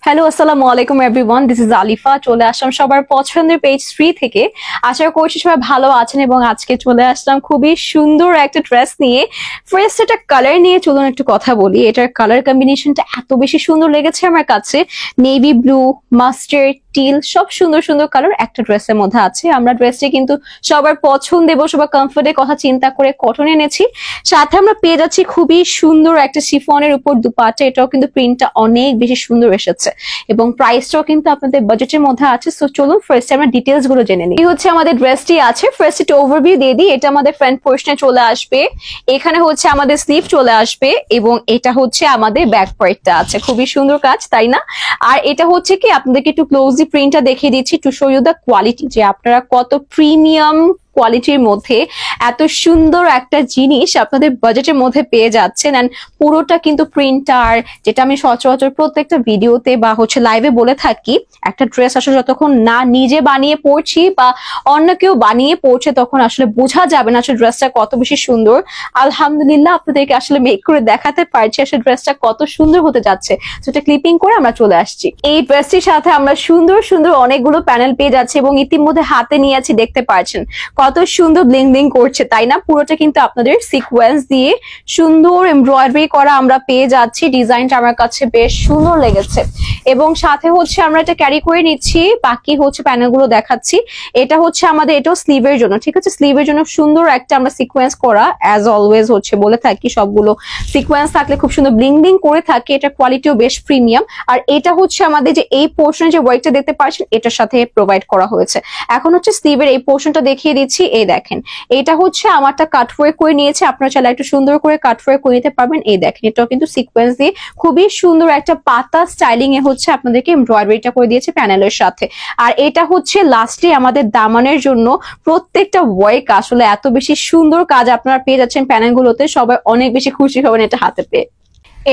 Hello আসসালামু আলাইকুম everyone, this is Alifa. চলে আসলাম সবার পছন্দের পেজ 3 থেকে। আশা করছি সবাই ভালো আছেন এবং আজকে চলে আসলাম খুবই সুন্দর একটা ড্রেস নিয়ে। ফার্স্ট এটা কালার নিয়ে চলুন একটু কথা বলি। এটার কালার কম্বিনেশনটা এত বেশি সুন্দর লেগেছে আমার কাছে। নেভি ব্লু, মাস্টার্ড, টিল সব সুন্দর সুন্দর কালার একটা ড্রেসের মধ্যে আছে। আমরা ড্রেসটি কিন্তু সবার পছন্দ এবং সবার কমফোর্টের কথা চিন্তা করে কটন এনেছি। সাথে আমরা পেয়ে যাচ্ছি খুবই সুন্দর একটা শিফনের উপর দুপাট্টা। এটাও কিন্তু প্রিন্টটা অনেক বেশি সুন্দর এসেছে এবং প্রাইসটাও কিন্তু আপনাদের বাজেটের মধ্যে আছে। সো চলুন ফার্স্টে আমরা ডিটেইলস গুলো জেনে নিই। এই হচ্ছে আমাদের ড্রেসটি আছে। ফার্স্ট একটু ওভারভিউ দিয়ে দিই। এটা আমাদের ফ্রন্ট পোর্শনে চলে আসবে, এখানে হচ্ছে আমাদের স্লিভ চলে আসবে এবং এটা হচ্ছে আমাদের ব্যাক পার্টটা আছে। খুবই সুন্দর কাজ, তাই না? আর এটা হচ্ছে কি আপনাদেরকে একটু ক্লোজলি প্রিন্টটা দেখিয়ে দিচ্ছি to show you the quality, যে আপনারা কত প্রিমিয়াম কোয়ালিটির মধ্যে এত সুন্দর একটা জিনিস আপনাদের বাজেটের মধ্যে পেয়ে যাচ্ছেন। এন্ড পুরোটা কিন্তু প্রিন্টার, যেটা আমি সচরাচর প্রত্যেকটা ভিডিওতে বা হচ্ছে লাইভে বলে থাকি, একটা ড্রেস আসলে যতক্ষণ না নিজে বানিয়ে পড়ছি বা অন্য কেউ বানিয়ে পড়ছে তখন আসলে বোঝা যাবে না আসলে ড্রেসটা কত বেশি সুন্দর। আলহামদুলিল্লাহ আপনাদেরকে আসলে মেক করে দেখাতে পারছি আসলে ড্রেসটা কত সুন্দর হতে যাচ্ছে। সেটা ক্লিপিং করে আমরা চলে আসছি। এই ড্রেসটির সাথে আমরা সুন্দর সুন্দর অনেকগুলো প্যানেল পেয়ে যাচ্ছি এবং ইতিমধ্যে হাতে নিয়ে আছি, দেখতে পাচ্ছেন কত সুন্দর ব্লিং ব্লিং করছে, তাই না? পুরোটা কিন্তু আপনাদের সিকোয়েন্স দিয়ে সুন্দর এমব্রয়ডারি করা আমরা পেয়ে যাচ্ছি। ডিজাইনটা আমার কাছে বেশ সুন্দর লেগেছে এবং সাথে হচ্ছে আমরা এটা ক্যারি করে নিচ্ছি। বাকি হচ্ছে প্যানেলগুলো দেখাচ্ছি। এটা হচ্ছে আমাদের, এটাও স্লিভের জন্য, ঠিক আছে? স্লিভের জন্য সুন্দর একটা আমরা সিকোয়েন্স করা, অ্যাজ অলওয়েজ হচ্ছে বলে থাকি সবগুলো সিকোয়েন্স থাকলে খুব সুন্দর ব্লিং ব্লিং করে থাকে। এটা কোয়ালিটিও বেশ প্রিমিয়াম। আর এটা হচ্ছে আমাদের যে এই পোর্শনে যে ওয়ার্কটা দেখতে পাচ্ছেন এটার সাথে প্রোভাইড করা হয়েছে। এখন হচ্ছে স্লিভের এই পোর্শনটা দেখিয়ে দিচ্ছি। এই দেখেন, এটা হচ্ছে আমারটা কাটওয়ার্ক করে নিয়েছে, আপনারা চাইলে একটু সুন্দর করে কাটওয়ার্ক করে নিতে পারবেন। এই দেখেন, এটাও কিন্তু সিকোয়েন্স দিয়ে খুবই সুন্দর একটা পাতা স্টাইলিং এ হচ্ছে আপনাদেরকে এমব্রয়ডারিটা করে দিয়েছে প্যানেলের সাথে। আর এটা হচ্ছে লাস্টে আমাদের দামানের জন্য প্রত্যেকটা ওয়ার্ক আসলে এত বেশি সুন্দর কাজ আপনারা পেয়ে যাচ্ছেন প্যানেলগুলোতে। সবাই অনেক বেশি খুশি হবেন এটা হাতে পেয়ে।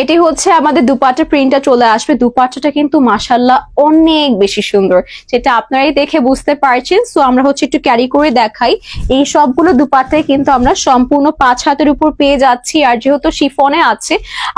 এটি হচ্ছে আমাদের দুপাট্টা প্রিন্টটা চলে আসবে। দুপাট্টাটা কিন্তু মাশাআল্লাহ অনেক বেশি সুন্দর, যেটা আপনারাই দেখে বুঝতে পারছেন। সো আমরা হচ্ছে একটু ক্যারি করে দেখাই। এই সবগুলো দুপাট্টায় কিন্তু আমরা সম্পূর্ণ 5 হাতের উপর পেয়ে যাচ্ছি। আর যেহেতু শিফনে আছে,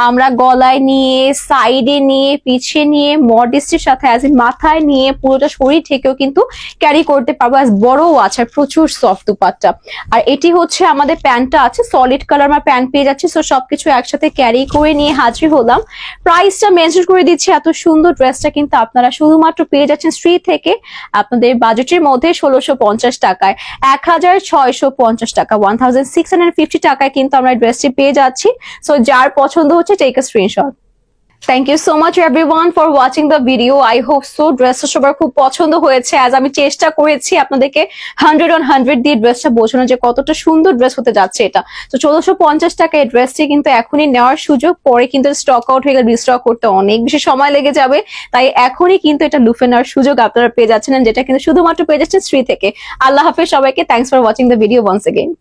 আমরা গলায় নিয়ে, সাইডে নিয়ে, পিছে নিয়ে, মডেস্টির সাথে অ্যাজ ইন মাথায় নিয়ে পুরোটা শরীর থেকেও কিন্তু ক্যারি করতে পারবো। অ্যাজ বড়ও আছে, প্রচুর সফট দুপাট্টা। আর এটি হচ্ছে আমাদের প্যান্টটা আছে, সলিড কালার আমরা প্যান্ট পেয়ে যাচ্ছি। সো সবকিছু একসাথে ক্যারি করে নিয়ে হাজির হলাম। প্রাইসটা মেনশন করে দিচ্ছি। এত সুন্দর ড্রেসটা কিন্তু আপনারা শুধুমাত্র পেয়ে যাচ্ছেন শ্রী থেকে আপনাদের বাজেটের মধ্যে 1650 টাকায়, 1650 টাকা, 1650 টাকায় কিন্তু আমরা ড্রেসটি পেয়ে যাচ্ছি। সো যার পছন্দ হচ্ছে take a screenshot. Thank you so much everyone for watching the video. I hope so ড্রেসটা সবার খুব পছন্দ হয়েছে। আজ আমি চেষ্টা করেছি আপনাদেরকে 100 on 100 দিয়ে ড্রেসটা বোঝানো যে কতটা সুন্দর ড্রেস হতে যাচ্ছে এটা। তো 1650 টাকা এই ড্রেসটি কিন্তু এখনই নেওয়ার সুযোগ, পরে কিন্তু স্টক আউট হয়ে গেলে রিস্টক করতে অনেক বেশি সময় লেগে যাবে। তাই এখনই কিন্তু এটা লুফে নেওয়ার সুযোগ আপনারা পেয়ে যাচ্ছেন, যেটা কিন্তু শুধুমাত্র পেয়ে যাচ্ছেন শ্রী থেকে। আল্লাহ হাফেজ সবাইকে। Thanks for watching the video once again.